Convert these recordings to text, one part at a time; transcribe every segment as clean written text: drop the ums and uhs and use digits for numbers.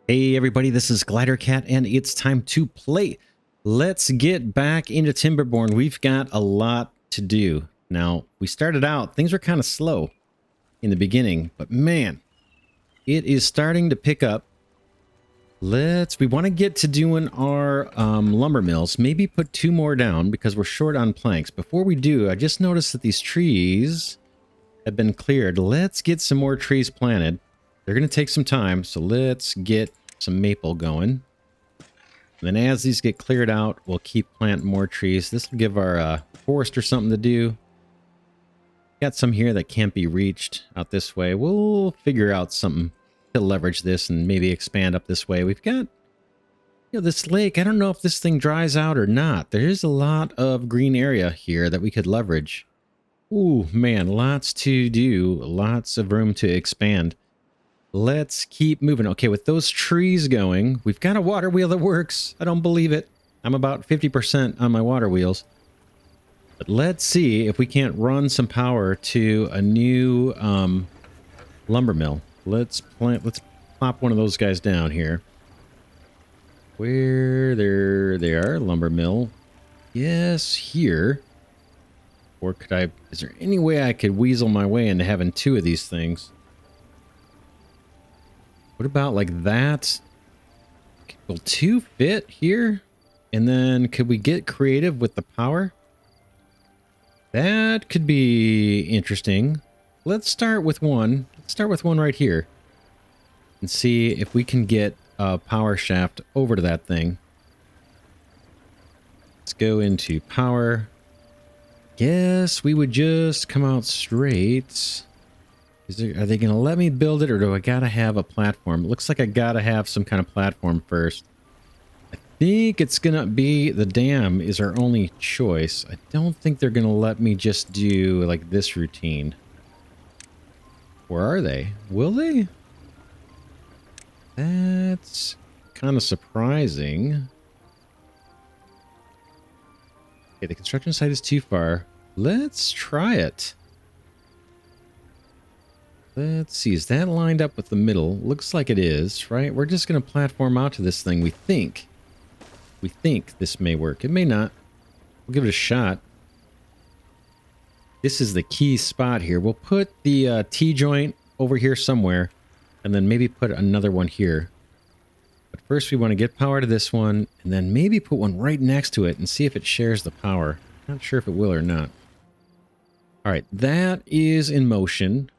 Hey everybody, this is Glidercat and it's time to play. Let's get back into Timberborn. We've got a lot to do. Now, we started out, things were kind of slow in the beginning, but man, it is starting to pick up. We want to get to doing our lumber mills, maybe put 2 more down because we're short on planks. Before we do, I just noticed that these trees have been cleared. Let's get some more trees planted. They're going to take some time, so let's get some maple going. And then as these get cleared out, we'll keep planting more trees. This will give our forester something to do. Got some here that can't be reached out this way. We'll figure out something to leverage this and maybe expand up this way. We've got, this lake. I don't know if this thing dries out or not. There's a lot of green area here that we could leverage. Ooh, man, lots to do. Lots of room to expand. Let's keep moving. Okay, with those trees going, we've got a water wheel that works. I don't believe it. I'm about 50% on my water wheels. But let's see if we can't run some power to a new lumber mill. Let's plop one of those guys down here. There they are, lumber mill. Yes, here. Or could I, is there any way I could weasel my way into having 2 of these things? What about like that? Will 2 fit here? And then could we get creative with the power? That could be interesting. Let's start with one. Let's start with one right here. And see if we can get a power shaft over to that thing. Let's go into power. Guess we would just come out straight. Are they going to let me build it, or do I got to have a platform? It looks like I got to have some kind of platform first. I think it's going to be the dam is our only choice. I don't think they're going to let me just do like this routine. Where are they? Will they? That's kind of surprising. Okay, the construction site is too far. Let's try it. Let's see, is that lined up with the middle? Looks like it is, right? We're just going to platform out to this thing, we think. We think this may work. It may not. We'll give it a shot. This is the key spot here. We'll put the T-joint over here somewhere, and then maybe put another one here. But first we want to get power to this one, and then maybe put one right next to it and see if it shares the power. Not sure if it will or not. All right, that is in motion.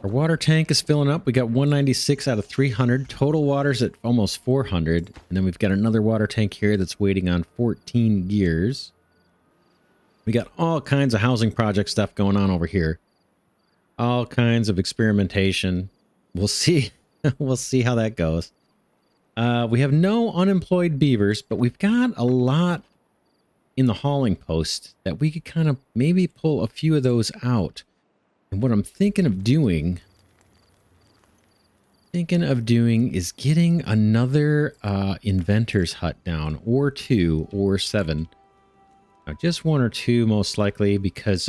Our water tank is filling up. We got 196 out of 300. Total water's at almost 400. And then we've got another water tank here that's waiting on 14 gears. We got all kinds of housing project stuff going on over here. All kinds of experimentation. We'll see. We'll see how that goes. We have no unemployed beavers, but we've got a lot in the hauling post that we could kind of maybe pull a few of those out. And what I'm thinking of doing is getting another inventors hut down, or 2 or 7. Now, just 1 or 2 most likely, because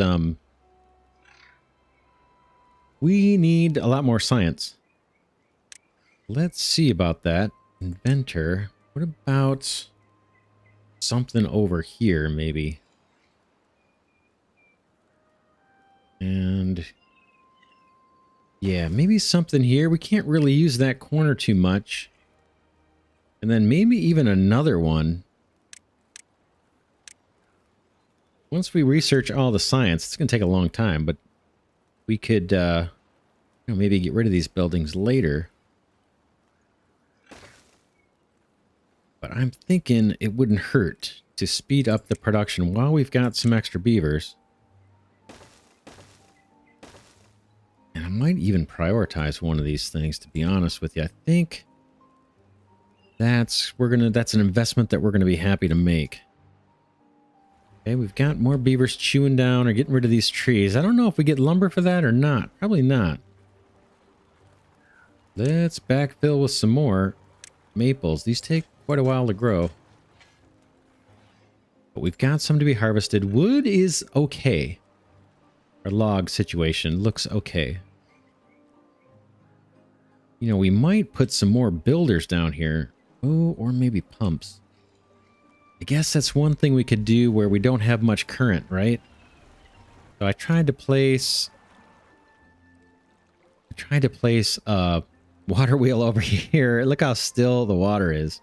we need a lot more science. Let's see about that. Inventor. What about something over here, maybe? And yeah, maybe something here. We can't really use that corner too much. And then maybe even another one. Once we research all the science, it's going to take a long time, but we could maybe get rid of these buildings later. But I'm thinking it wouldn't hurt to speed up the production while we've got some extra beavers. And I might even prioritize one of these things, to be honest with you. I think that's an investment that we're gonna be happy to make. Okay, we've got more beavers chewing down or getting rid of these trees. I don't know if we get lumber for that or not. Probably not. Let's backfill with some more maples. These take quite a while to grow. But we've got some to be harvested. Wood is okay. Our log situation looks okay. You know, we might put some more builders down here. Oh, or maybe pumps. I guess that's one thing we could do where we don't have much current, right? So I tried to place a water wheel over here. Look how still the water is.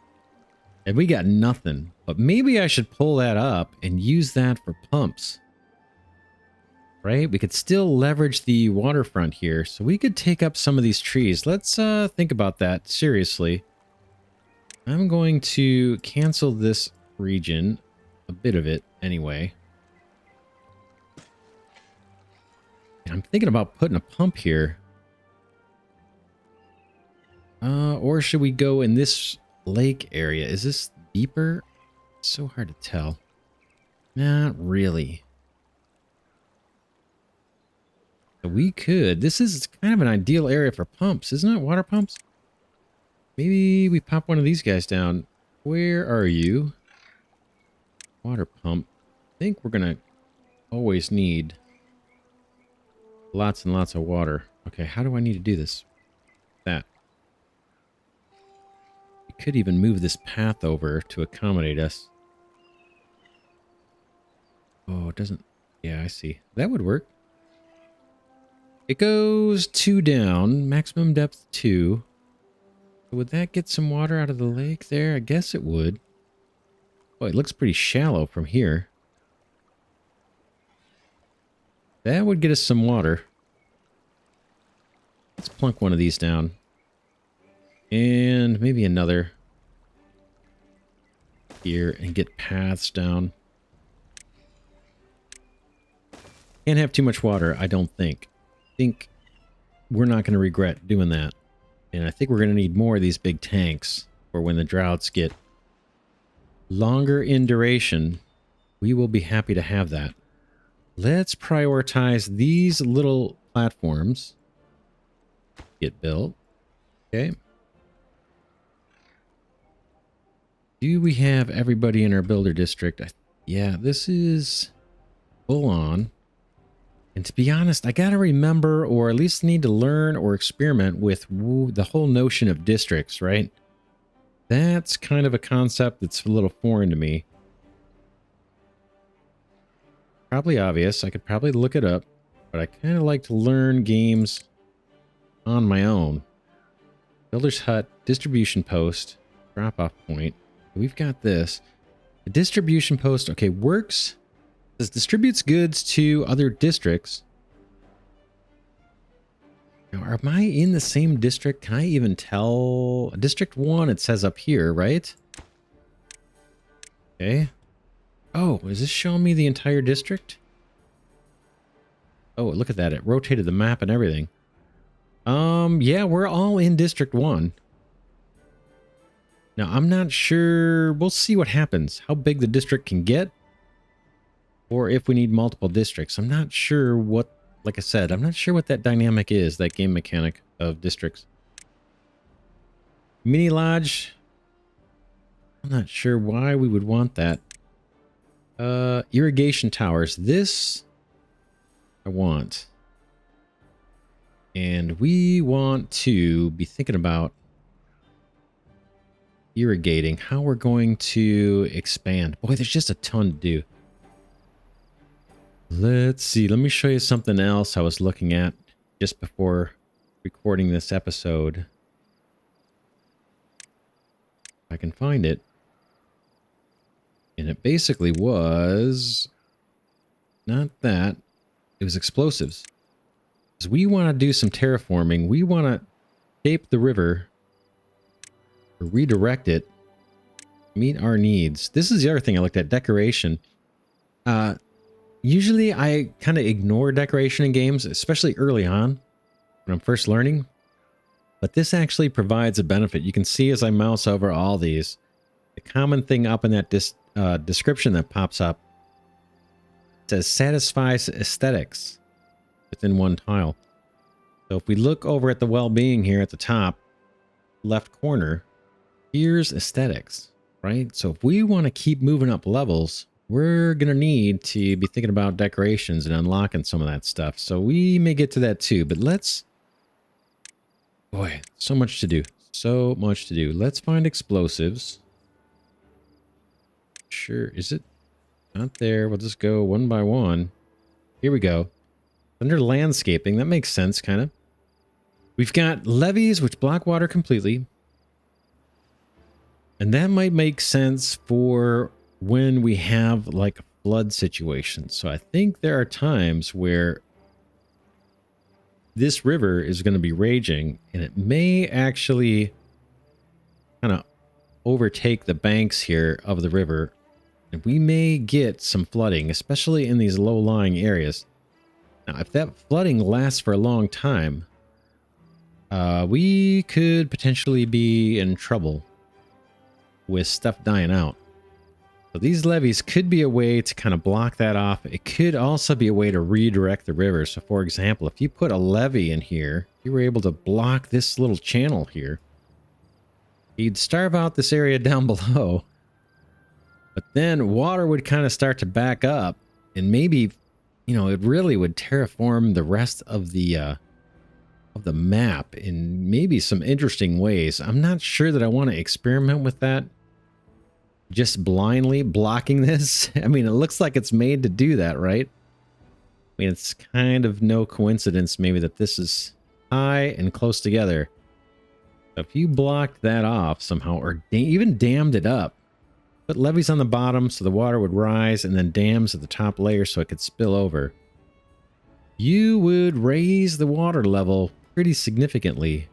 And we got nothing. But maybe I should pull that up and use that for pumps. Right? We could still leverage the waterfront here. So we could take up some of these trees. Let's think about that seriously. I'm going to cancel this region. A bit of it anyway. And I'm thinking about putting a pump here. Or should we go in this lake area? Is this deeper? So hard to tell. Not really. We could. This is kind of an ideal area for pumps, isn't it? Water pumps? Maybe we pop one of these guys down. Where are you? Water pump. I think we're going to always need lots and lots of water. Okay, how do I need to do this? That. We could even move this path over to accommodate us. Oh, it doesn't... Yeah, I see. That would work. It goes 2 down, maximum depth 2. Would that get some water out of the lake there? I guess it would. Boy, it looks pretty shallow from here. That would get us some water. Let's plunk one of these down. And maybe another here and get paths down. Can't have too much water, I don't think. I think we're not going to regret doing that. And I think we're going to need more of these big tanks for when the droughts get longer in duration. We will be happy to have that. Let's prioritize these little platforms. Get built. Okay. Do we have everybody in our builder district? Yeah, this is full on. And to be honest, I gotta remember, or at least need to learn or experiment with the whole notion of districts, right? That's kind of a concept that's a little foreign to me. Probably obvious. I could probably look it up, but I kind of like to learn games on my own. Builder's hut, distribution post, drop-off point. We've got this. The distribution post, okay, works. This distributes goods to other districts. Now, am I in the same district? Can I even tell? District 1, it says up here, right? Okay. Oh, is this showing me the entire district? Oh, look at that. It rotated the map and everything. Yeah, we're all in District 1. Now, I'm not sure. We'll see what happens. How big the district can get. Or if we need multiple districts. I'm not sure what, like I said, I'm not sure what that dynamic is, that game mechanic of districts. Mini lodge. I'm not sure why we would want that. Irrigation towers. This I want. And we want to be thinking about irrigating, how we're going to expand. Boy, there's just a ton to do. Let's see. Let me show you something else I was looking at just before recording this episode. If I can find it. And it basically was not that. It was explosives. Because we want to do some terraforming. We want to shape the river or redirect it, meet our needs. This is the other thing I looked at, decoration. Usually I kind of ignore decoration in games, especially early on when I'm first learning. But this actually provides a benefit. You can see as I mouse over all these, the common thing up in that description that pops up says satisfies aesthetics within one tile. So if we look over at the well-being here at the top left corner, here's aesthetics, right? So if we want to keep moving up levels, we're going to need to be thinking about decorations and unlocking some of that stuff. So we may get to that too, but let's Boy, so much to do. So much to do. Let's find explosives. Sure. Is it not there? We'll just go one by one. Here we go. Under landscaping. That makes sense, kind of. We've got levees, which block water completely. And that might make sense for when we have like a flood situation. So I think there are times where this river is going to be raging and it may actually kind of overtake the banks here of the river. And we may get some flooding, especially in these low-lying areas. Now, if that flooding lasts for a long time, we could potentially be in trouble with stuff dying out. So these levees could be a way to kind of block that off. It could also be a way to redirect the river. So for example, if you put a levee in here, you were able to block this little channel here. You'd starve out this area down below. But then water would kind of start to back up and maybe, you know, it really would terraform the rest of the map in maybe some interesting ways. I'm not sure that I want to experiment with that. Just blindly blocking this. I mean, it looks like it's made to do that, right? I mean, it's kind of no coincidence maybe that this is high and close together. So if you blocked that off somehow or even dammed it up, put levees on the bottom so the water would rise and then dams at the top layer so it could spill over, you would raise the water level pretty significantly.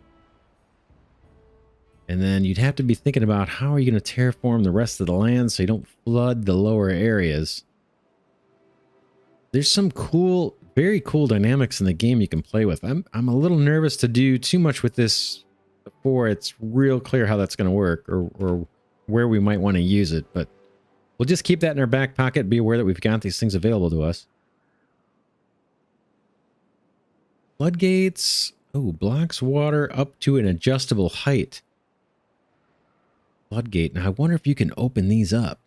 And then you'd have to be thinking about how are you going to terraform the rest of the land so you don't flood the lower areas. There's some cool, very cool dynamics in the game you can play with. I'm a little nervous to do too much with this before it's real clear how that's going to work or where we might want to use it. But we'll just keep that in our back pocket. Be aware that we've got these things available to us. Floodgates. Oh, blocks water up to an adjustable height. Floodgate. Now, I wonder if you can open these up.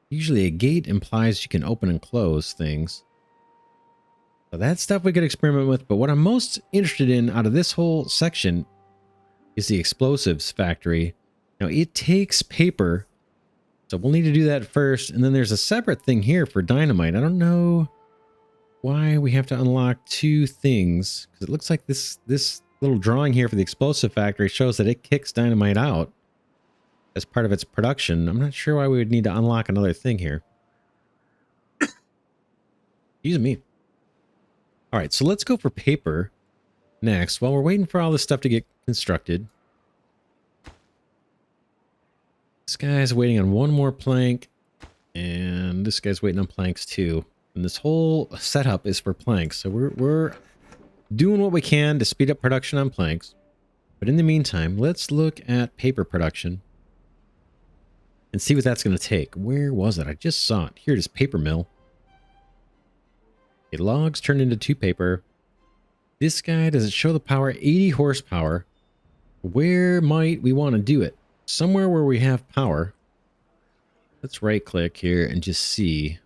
Usually a gate implies you can open and close things. So that's stuff we could experiment with, but what I'm most interested in out of this whole section is the explosives factory. Now, it takes paper, so we'll need to do that first, and then there's a separate thing here for dynamite. I don't know why we have to unlock two things, because it looks like this little drawing here for the explosive factory shows that it kicks dynamite out as part of its production. I'm not sure why we would need to unlock another thing here. Excuse me. All right, so let's go for paper next while we're waiting for all this stuff to get constructed. This guy's waiting on one more plank, and this guy's waiting on planks too. And this whole setup is for planks, so we're doing what we can to speed up production on planks. But in the meantime, let's look at paper production and see what that's going to take. Where was it? I just saw it. Here it is, paper mill. Okay, logs turned into 2 paper. This guy, does it show the power? 80 horsepower. Where might we want to do it? Somewhere where we have power. Let's right click here and just see.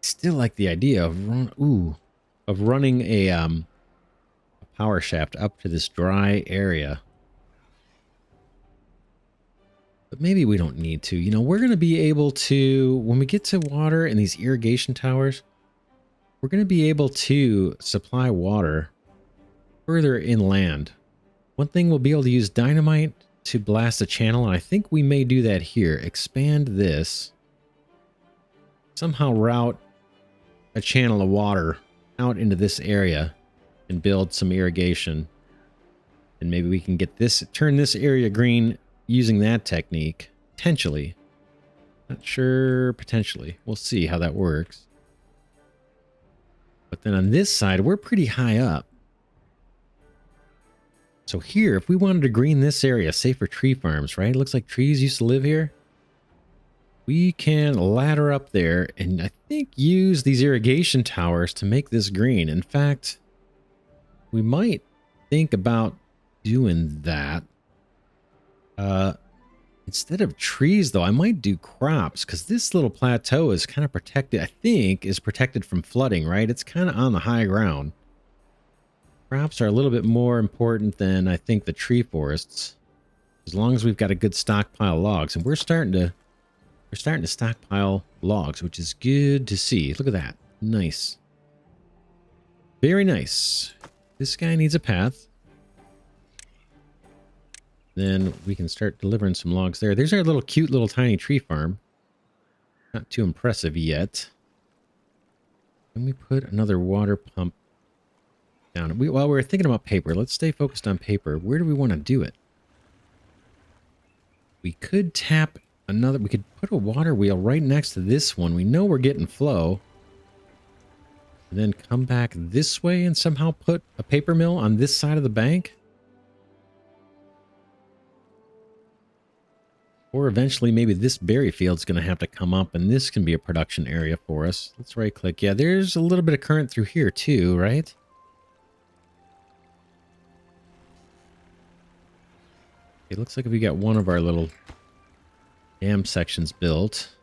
Still like the idea of running a power shaft up to this dry area. But maybe we don't need to. You know, we're going to be able to, when we get to water and these irrigation towers, we're going to be able to supply water further inland. One thing, we'll be able to use dynamite to blast a channel, and I think we may do that here. Expand this. Somehow route a channel of water out into this area and build some irrigation. And maybe we can get this, turn this area green using that technique. Potentially. Not sure, potentially. We'll see how that works. But then on this side, we're pretty high up. So here, if we wanted to green this area, say for tree farms, right? It looks like trees used to live here. We can ladder up there and I think use these irrigation towers to make this green. In fact, we might think about doing that. Instead of trees, though, I might do crops because this little plateau is kind of protected, I think, is protected from flooding, right? It's kind of on the high ground. crops are a little bit more important than I think the tree forests. As long as we've got a good stockpile of logs, and we're starting to stockpile logs, which is good to see. Look at that. Nice. Very nice. This guy needs a path. Then we can start delivering some logs there. There's our little cute little tiny tree farm. Not too impressive yet. Can we put another water pump down? While we're thinking about paper, let's stay focused on paper. Where do we want to do it? We could tap another... We could put a water wheel right next to this one. We know we're getting flow. And then come back this way and somehow put a paper mill on this side of the bank. Or eventually maybe this berry field's going to have to come up and this can be a production area for us. Let's right click. Yeah, there's a little bit of current through here too, right? It looks like we got one of our little dam sections built.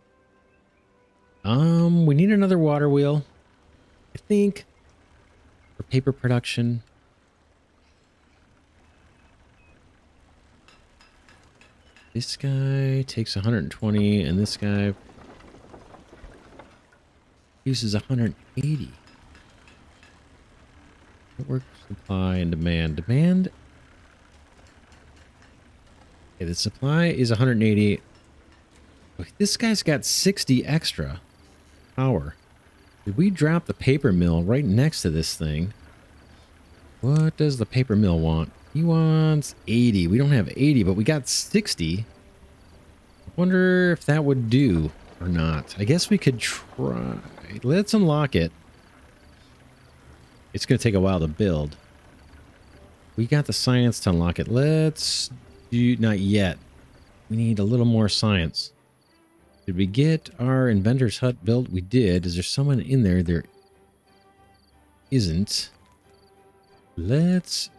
We need another water wheel, I think, for paper production. This guy takes 120, and this guy uses 180. Network supply and demand. Demand. Okay, the supply is 180. This guy's got 60 extra power. Did we drop the paper mill right next to this thing? What does the paper mill want? He wants 80. We don't have 80, but we got 60. I wonder if that would do or not. I guess we could try. Let's unlock it. It's going to take a while to build. We got the science to unlock it. Let's do... Not yet. We need a little more science. Did we get our inventor's hut built? We did. Is there someone in there? There isn't. Let's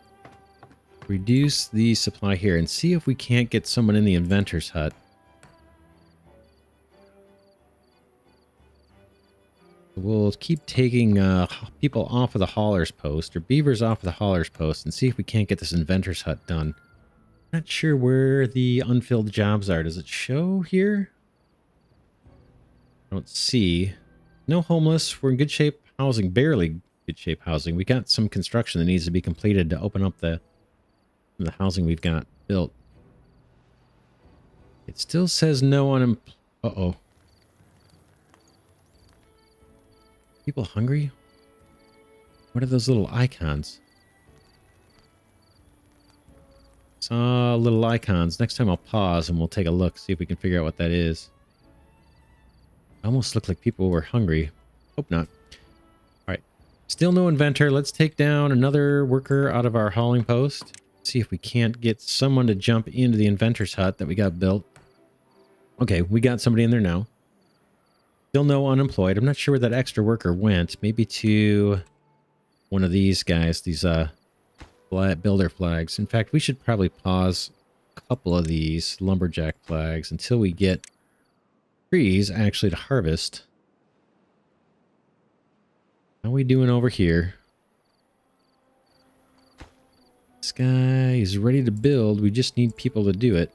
reduce the supply here and see if we can't get someone in the inventor's hut. We'll keep taking people off of the hauler's post, or beavers off of the hauler's post, and see if we can't get this inventor's hut done. Not sure where the unfilled jobs are. Does it show here? I don't see. No homeless. We're in good shape housing. Barely good shape housing. We got some construction that needs to be completed to open up the housing we've got built. It still says no on... Uh-oh. People hungry? What are those little icons? Saw little icons. Next time I'll pause and we'll take a look, see if we can figure out what that is. Almost looked like people were hungry. Hope not. Alright. Still no inventor. Let's take down another worker out of our hauling post. See if we can't get someone to jump into the inventor's hut that we got built. Okay, we got somebody in there now. Still no unemployed. I'm not sure where that extra worker went. Maybe to one of these guys, these builder flags. In fact, we should probably pause a couple of these lumberjack flags until we get trees actually to harvest. How are we doing over here? This guy is ready to build. We just need people to do it.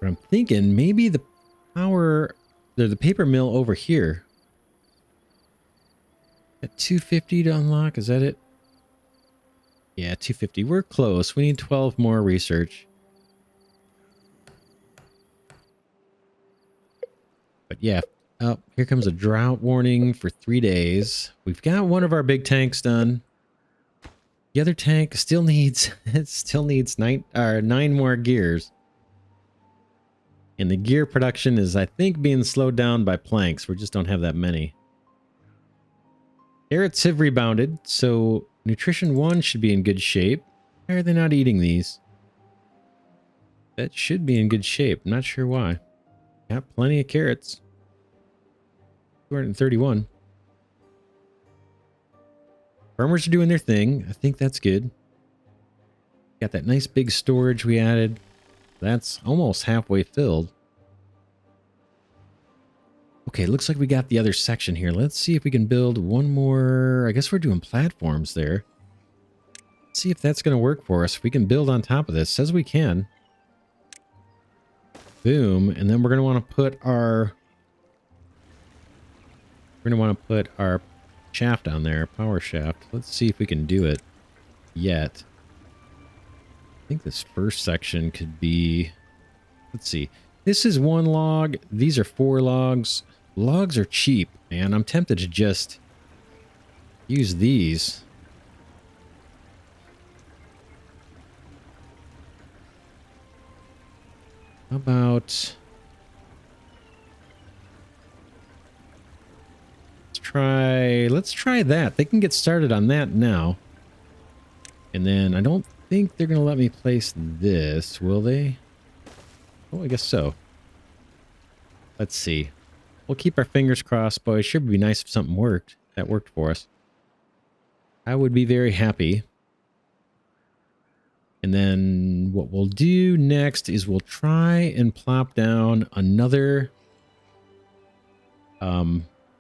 But I'm thinking maybe the power... There's the paper mill over here. At 250 to unlock, is that it? Yeah, 250. We're close. We need 12 more research. But yeah, oh, here comes a drought warning for 3 days. We've got one of our big tanks done. The other tank still needs nine more gears. And the gear production is, I think, being slowed down by planks. We just don't have that many. Carrots have rebounded, so nutrition 1 should be in good shape. Why are they not eating these? That should be in good shape. I'm not sure why. Got plenty of carrots. 231. Farmers are doing their thing. I think that's good. Got that nice big storage we added. That's almost halfway filled. Okay, looks like we got the other section here. Let's see if we can build one more. I guess we're doing platforms there. Let's see if that's going to work for us. If we can build on top of this. It says we can. Boom. And then we're going to want to put our... We're going to want to put our shaft on there. Power shaft. Let's see if we can do it yet. I think this first section could be... Let's see. This is 1 log. These are 4 logs. Logs are cheap, man. I'm tempted to just use these. How about... Let's try that. They can get started on that now. And then I don't think they're going to let me place this, will they? Oh, I guess so. Let's see. We'll keep our fingers crossed, boys. Sure would be nice if something worked. That worked for us. I would be very happy. And then what we'll do next is we'll try and plop down another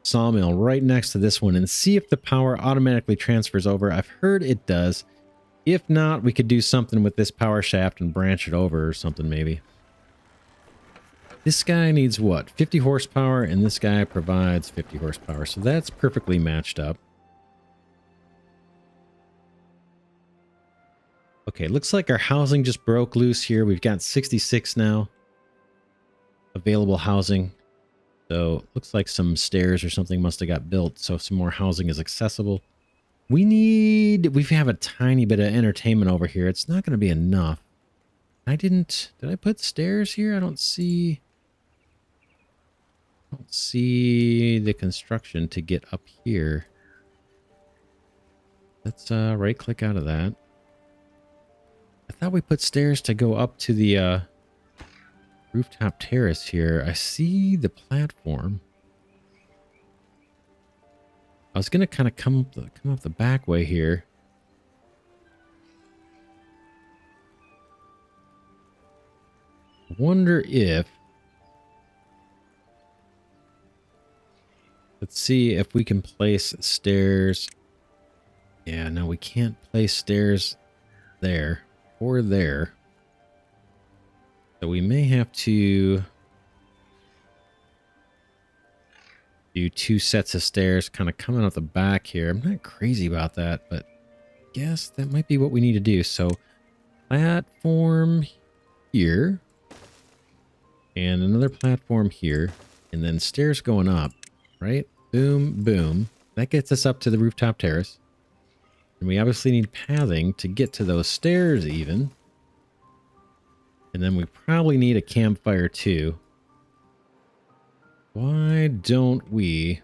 sawmill right next to this one and see if the power automatically transfers over. I've heard it does. If not, we could do something with this power shaft and branch it over or something maybe. This guy needs what? 50 horsepower, and this guy provides 50 horsepower. So that's perfectly matched up. Okay, looks like our housing just broke loose here. We've got 66 now. Available housing. So looks like some stairs or something must have got built. So some more housing is accessible. We have a tiny bit of entertainment over here. It's not going to be enough. Did I put stairs here? I don't see the construction to get up here. Let's right click out of that. I thought we put stairs to go up to the rooftop terrace here. I see the platform. I was gonna kind of come up the back way here. I wonder if... Let's see if we can place stairs. Yeah, no, we can't place stairs there or there. So we may have to do 2 sets of stairs kind of coming out the back here. I'm not crazy about that, but I guess that might be what we need to do. So platform here and another platform here and then stairs going up, right? Boom, boom. That gets us up to the rooftop terrace. And we obviously need pathing to get to those stairs even. And then we probably need a campfire too. Why don't we...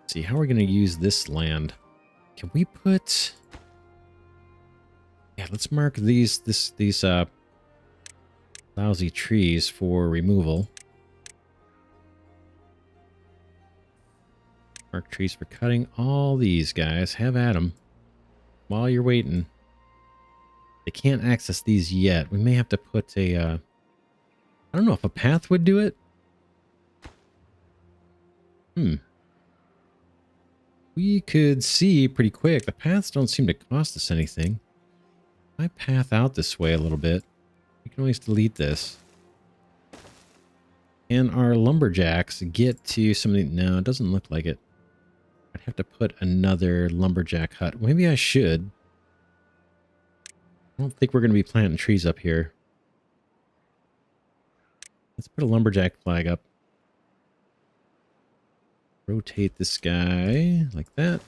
Let's see, how are we going to use this land? Can we put... Yeah, let's mark these lousy trees for removal. Mark trees for cutting. All these guys, have at them. While you're waiting. They can't access these yet. We may have to put a... I don't know if a path would do it. We could see pretty quick. The paths don't seem to cost us anything. If I path out this way a little bit, we can always delete this. And our lumberjacks get to something... No, it doesn't look like it. I'd have to put another lumberjack hut. Maybe I should. I don't think we're going to be planting trees up here. Let's put a lumberjack flag up. Rotate this guy like that.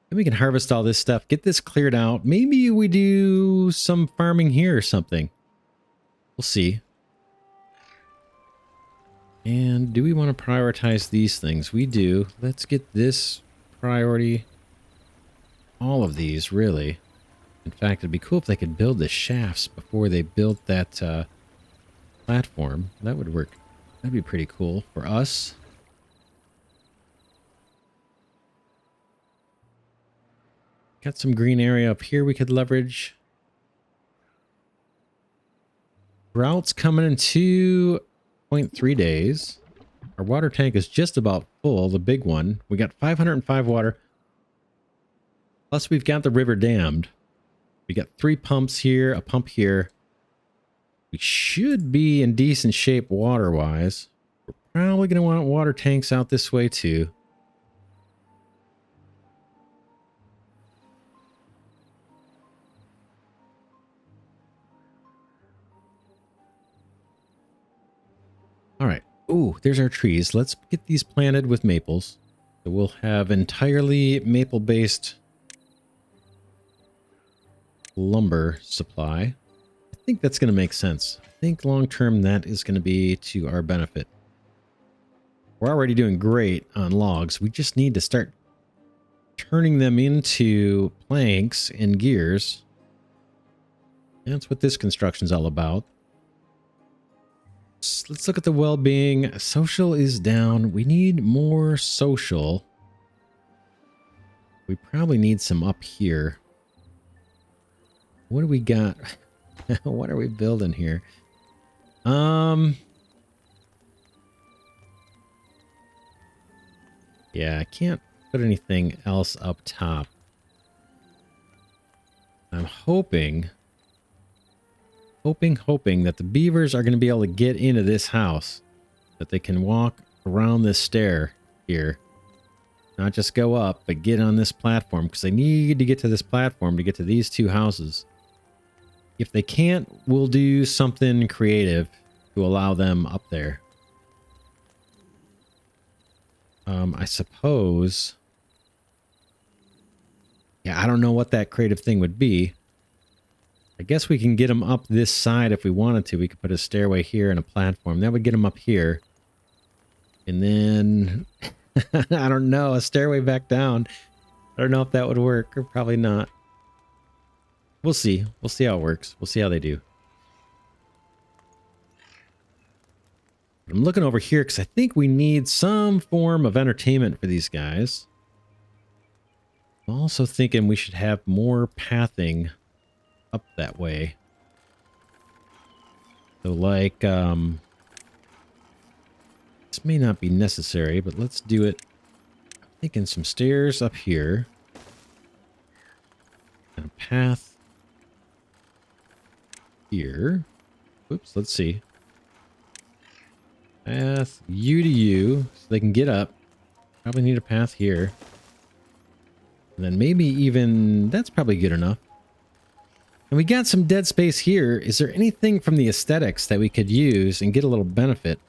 Then we can harvest all this stuff, get this cleared out. Maybe we do some farming here or something. We'll see. And do we want to prioritize these things? We do. Let's get this priority. All of these, really. In fact, it'd be cool if they could build the shafts before they built that platform. That would work. That'd be pretty cool for us. Got some green area up here we could leverage. Droughts coming in 2.3 days. Our water tank is just about full, the big one. We got 505 water. Plus we've got the river dammed. We got 3 pumps here, a pump here. We should be in decent shape water-wise. We're probably going to want water tanks out this way too. All right. Ooh, there's our trees. Let's get these planted with maples. So we'll have entirely maple-based lumber supply. I think that's going to make sense. I think long-term that is going to be to our benefit. We're already doing great on logs. We just need to start turning them into planks and gears. That's what this construction's all about. Let's look at the well-being. Social is down. We need more social. We probably need some up here. What do we got? What are we building here? Yeah, I can't put anything else up top. I'm hoping that the beavers are going to be able to get into this house, that they can walk around this stair here, not just go up, but get on this platform, because they need to get to this platform to get to these 2 houses. If they can't, we'll do something creative to allow them up there. I suppose. Yeah, I don't know what that creative thing would be. I guess we can get them up this side if we wanted to. We could put a stairway here and a platform. That would get them up here. And then, I don't know, a stairway back down. I don't know if that would work or probably not. We'll see. We'll see how it works. We'll see how they do. I'm looking over here because I think we need some form of entertainment for these guys. I'm also thinking we should have more pathing up that way. So like, this may not be necessary, but let's do it. I'm thinking some stairs up here. And a path here. Oops, let's see. Path U to U, so they can get up. Probably need a path here. And then maybe even, that's probably good enough. And we got some dead space here. Is there anything from the aesthetics that we could use and get a little benefit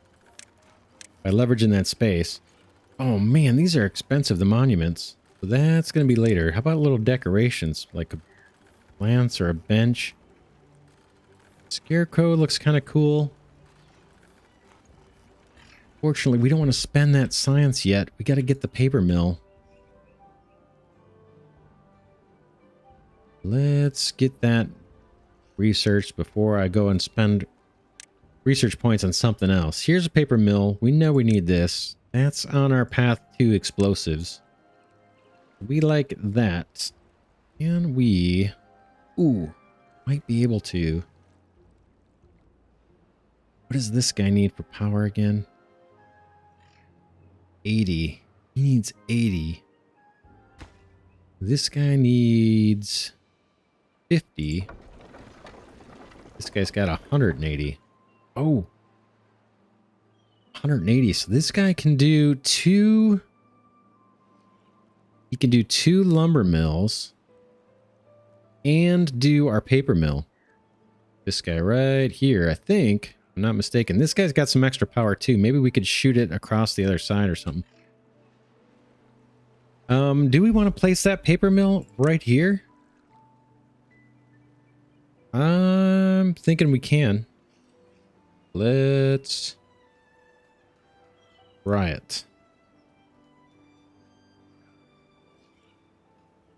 by leveraging that space? Oh man, these are expensive, the monuments. So that's going to be later. How about little decorations, like a lance or a bench? Scarecrow looks kind of cool. Fortunately, we don't want to spend that science yet. We got to get the paper mill. Let's get that researched before I go and spend research points on something else. Here's a paper mill. We know we need this. That's on our path to explosives. We like that. And we... Ooh, might be able to... What does this guy need for power again? 80. He needs 80. This guy needs 50. This guy's got 180. Oh. 180. So this guy can do 2. He can do 2 lumber mills and do our paper mill. This guy right here, I think. I'm not mistaken. This guy's got some extra power too. Maybe we could shoot it across the other side or something. Do we want to place that paper mill right here? I'm thinking we can. Let's try it.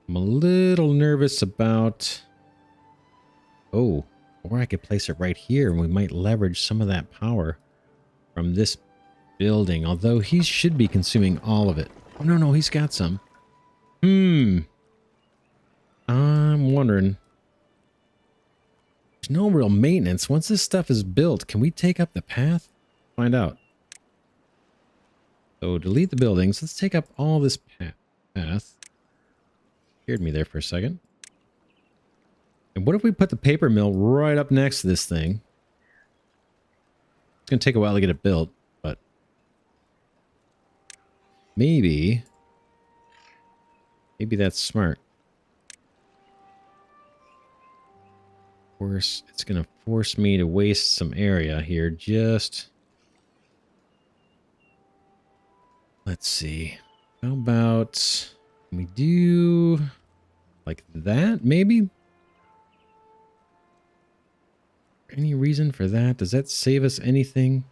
I'm a little nervous about... Oh. Or I could place it right here and we might leverage some of that power from this building. Although he should be consuming all of it. Oh, no, he's got some. I'm wondering. There's no real maintenance. Once this stuff is built, can we take up the path? Find out. So delete the buildings. Let's take up all this path. Scared me there for a second. And what if we put the paper mill right up next to this thing? It's going to take a while to get it built, but maybe that's smart. Of course, it's going to force me to waste some area here. Just let's see. How about we do like that, maybe? Any reason for that? Does that save us anything?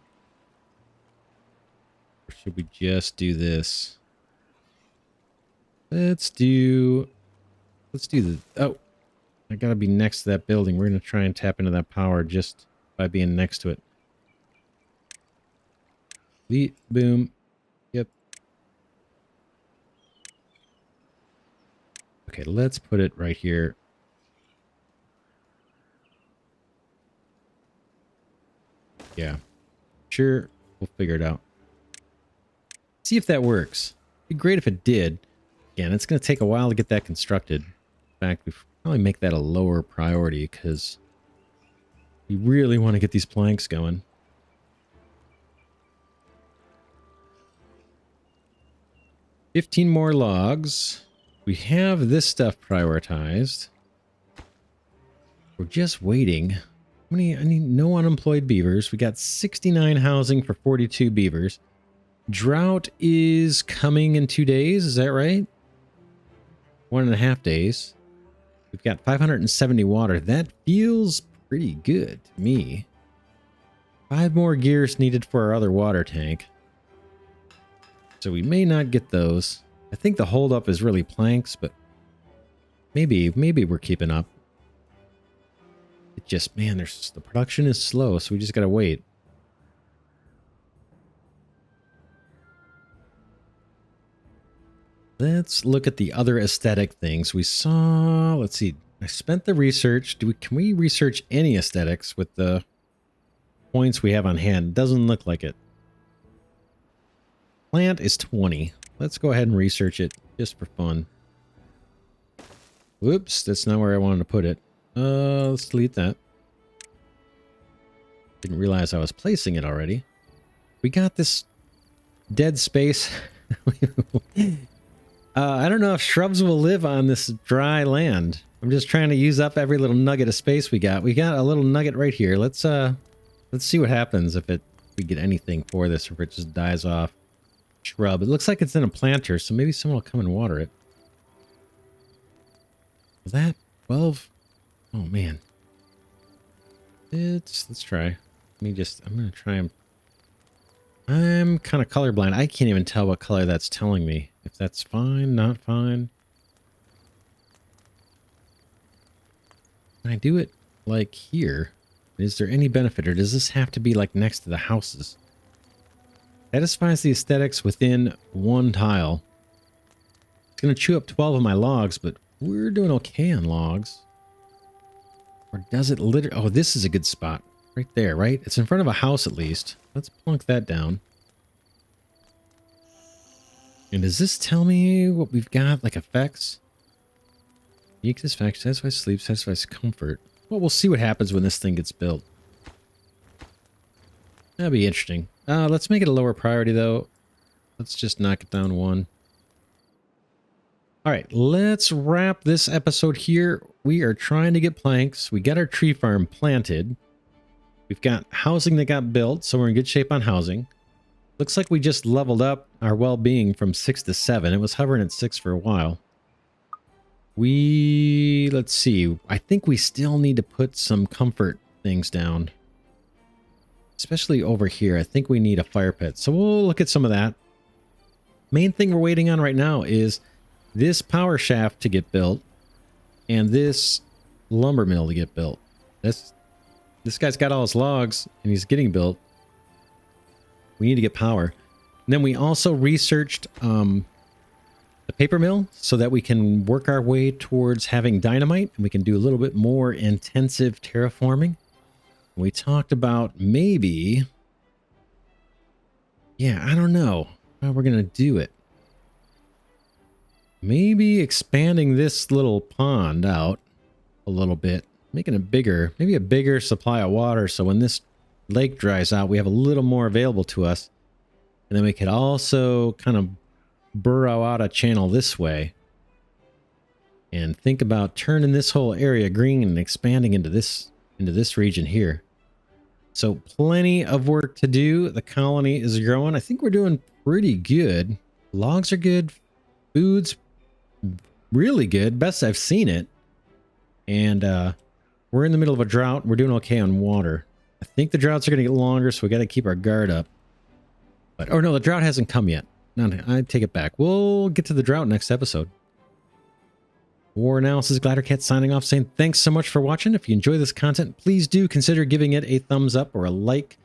Or should we just do this? Let's do the, oh, I gotta be next to that building. We're gonna try and tap into that power just by being next to it. Boom. Yep. Okay, let's put it right here. Yeah. Sure, we'll figure it out. See if that works. It'd be great if it did. Again, it's going to take a while to get that constructed. In fact, we should probably make that a lower priority because we really want to get these planks going. $15 more logs. We have this stuff prioritized. We're just waiting. How many? I need no unemployed beavers. We got 69 housing for 42 beavers. Drought is coming in 2 days. Is that right? 1.5 days. We've got 570 water. That feels pretty good to me. 5 more gears needed for our other water tank. So we may not get those. I think the holdup is really planks, but maybe we're keeping up. It just, man, the production is slow, so we just gotta wait. Let's look at the other aesthetic things we saw. Let's see. I spent the research. Can we research any aesthetics with the points we have on hand? Doesn't look like it. Plant is 20. Let's go ahead and research it just for fun. Whoops, that's not where I wanted to put it. Let's delete that. Didn't realize I was placing it already. We got this dead space. I don't know if shrubs will live on this dry land. I'm just trying to use up every little nugget of space we got. We got a little nugget right here. Let's see what happens if we get anything for this, or if it just dies off. Shrub. It looks like it's in a planter, so maybe someone will come and water it. Was that 12? Oh man. Let's try. I'm gonna try and I'm kind of colorblind. I can't even tell what color that's telling me. If that's fine, not fine. Can I do it like here? Is there any benefit, or does this have to be like next to the houses? Satisfies the aesthetics within one tile. It's going to chew up 12 of my logs, but we're doing okay on logs. Or does it literally... Oh, this is a good spot. Right there, right? It's in front of a house at least. Let's plunk that down. And does this tell me what we've got, like effects? Unique satisfaction, satisfies sleep, satisfies comfort. Well, we'll see what happens when this thing gets built. That'll be interesting. Let's make it a lower priority, though. Let's just knock it down 1. All right, let's wrap this episode here. We are trying to get planks. We got our tree farm planted. We've got housing that got built, so we're in good shape on housing. Looks like we just leveled up our well-being from 6 to 7. It was hovering at 6 for a while. Let's see. I think we still need to put some comfort things down. Especially over here. I think we need a fire pit. So we'll look at some of that. Main thing we're waiting on right now is this power shaft to get built and this lumber mill to get built. This guy's got all his logs and he's getting built. We need to get power. And then we also researched the paper mill so that we can work our way towards having dynamite, and we can do a little bit more intensive terraforming. We talked about maybe... Yeah, I don't know. how we're going to do it. Maybe expanding this little pond out a little bit, making it bigger, maybe a bigger supply of water. So when this lake dries out, we have a little more available to us. And then we could also kind of burrow out a channel this way and think about turning this whole area green and expanding into this region here. So plenty of work to do. The colony is growing. I think we're doing pretty good. Logs are good. Food's really good. Best I've seen it. And we're in the middle of a drought. We're doing okay on water. I think the droughts are going to get longer, so we got to keep our guard up. But, or no, the drought hasn't come yet. No, I take it back. We'll get to the drought next episode. War Analysis Glidercat signing off, saying thanks so much for watching. If you enjoy this content, please do consider giving it a thumbs up or a like.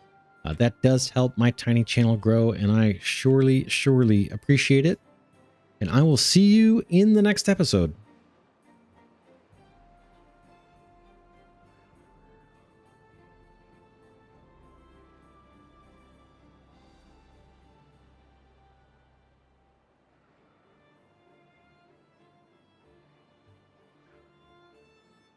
That does help my tiny channel grow, and I surely appreciate it. And I will see you in the next episode.